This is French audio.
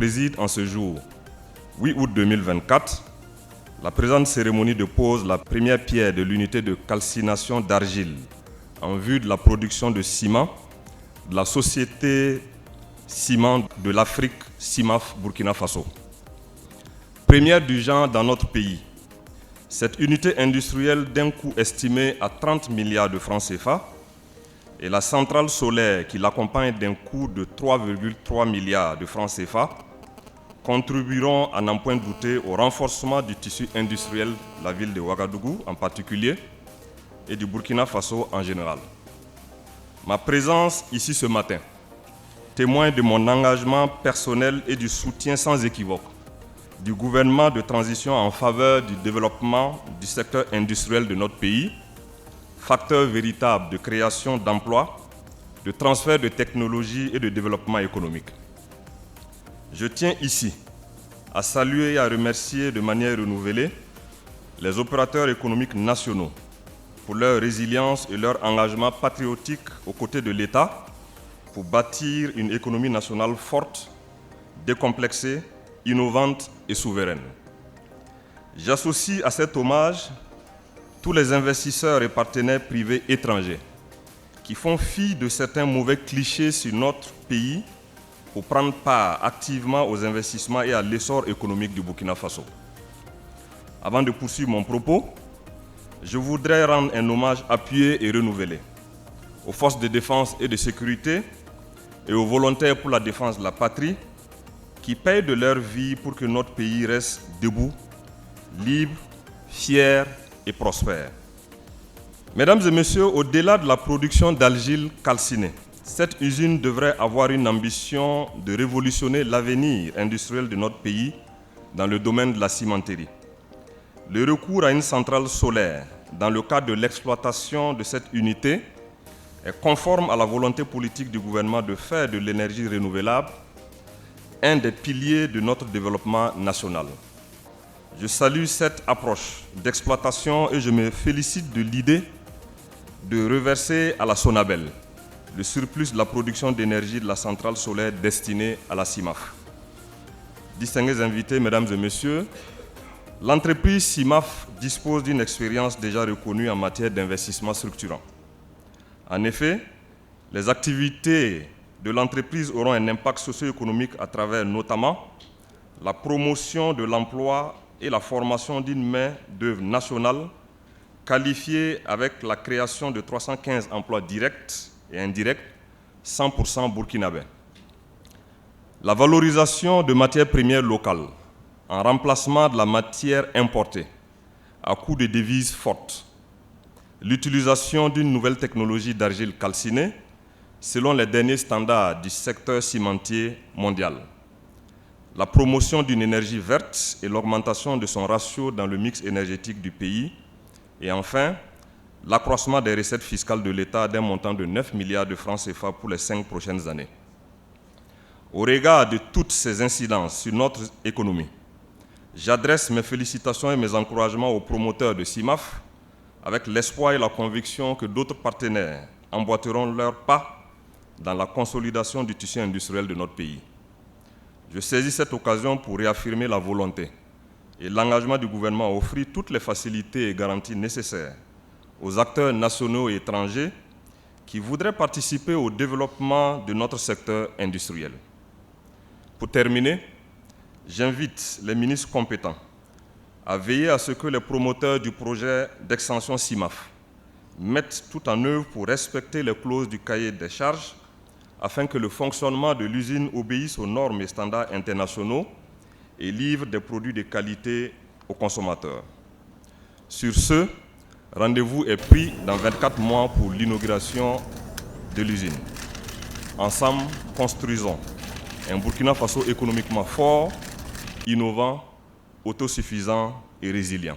préside en ce jour, 8 août 2024, la présente cérémonie dépose la première pierre de l'unité de calcination d'argile en vue de la production de ciment de la société Ciment de l'Afrique, CIMAF Burkina Faso. Première du genre dans notre pays, cette unité industrielle d'un coût estimé à 30 milliards de francs CFA et la centrale solaire qui l'accompagne d'un coût de 3,3 milliards de francs CFA contribueront à n'en point douter au renforcement du tissu industriel de la ville de Ouagadougou en particulier et du Burkina Faso en général. Ma présence ici ce matin témoigne de mon engagement personnel et du soutien sans équivoque du gouvernement de transition en faveur du développement du secteur industriel de notre pays, facteur véritable de création d'emplois, de transfert de technologies et de développement économique. Je tiens ici à saluer et à remercier de manière renouvelée les opérateurs économiques nationaux pour leur résilience et leur engagement patriotique aux côtés de l'État pour bâtir une économie nationale forte, décomplexée, innovante et souveraine. J'associe à cet hommage tous les investisseurs et partenaires privés étrangers qui font fi de certains mauvais clichés sur notre pays pour prendre part activement aux investissements et à l'essor économique du Burkina Faso. Avant de poursuivre mon propos, je voudrais rendre un hommage appuyé et renouvelé aux forces de défense et de sécurité et aux volontaires pour la défense de la patrie qui payent de leur vie pour que notre pays reste debout, libre, fier et prospère. Mesdames et messieurs, au-delà de la production d'argile calcinée, cette usine devrait avoir une ambition de révolutionner l'avenir industriel de notre pays dans le domaine de la cimenterie. Le recours à une centrale solaire dans le cadre de l'exploitation de cette unité est conforme à la volonté politique du gouvernement de faire de l'énergie renouvelable un des piliers de notre développement national. Je salue cette approche d'exploitation et je me félicite de l'idée de reverser à la Sonabel le surplus de la production d'énergie de la centrale solaire destinée à la CIMAF. Distingués invités, mesdames et messieurs, l'entreprise CIMAF dispose d'une expérience déjà reconnue en matière d'investissement structurant. En effet, les activités de l'entreprise auront un impact socio-économique à travers notamment la promotion de l'emploi et la formation d'une main-d'œuvre nationale qualifiée avec la création de 315 emplois directs et indirects, 100% burkinabés. La valorisation de matières premières locales en remplacement de la matière importée à coût de devises fortes. L'utilisation d'une nouvelle technologie d'argile calcinée selon les derniers standards du secteur cimentier mondial. La promotion d'une énergie verte et l'augmentation de son ratio dans le mix énergétique du pays. Et enfin, l'accroissement des recettes fiscales de l'État d'un montant de 9 milliards de francs CFA pour les 5 prochaines années. Au regard de toutes ces incidences sur notre économie, j'adresse mes félicitations et mes encouragements aux promoteurs de CIMAF avec l'espoir et la conviction que d'autres partenaires emboîteront leur pas dans la consolidation du tissu industriel de notre pays. Je saisis cette occasion pour réaffirmer la volonté et l'engagement du gouvernement à offrir toutes les facilités et garanties nécessaires aux acteurs nationaux et étrangers qui voudraient participer au développement de notre secteur industriel. Pour terminer, j'invite les ministres compétents à veiller à ce que les promoteurs du projet d'extension CIMAF mettent tout en œuvre pour respecter les clauses du cahier des charges afin que le fonctionnement de l'usine obéisse aux normes et standards internationaux et livre des produits de qualité aux consommateurs. Sur ce, rendez-vous est pris dans 24 mois pour l'inauguration de l'usine. Ensemble, construisons un Burkina Faso économiquement fort, innovant, autosuffisant et résilient.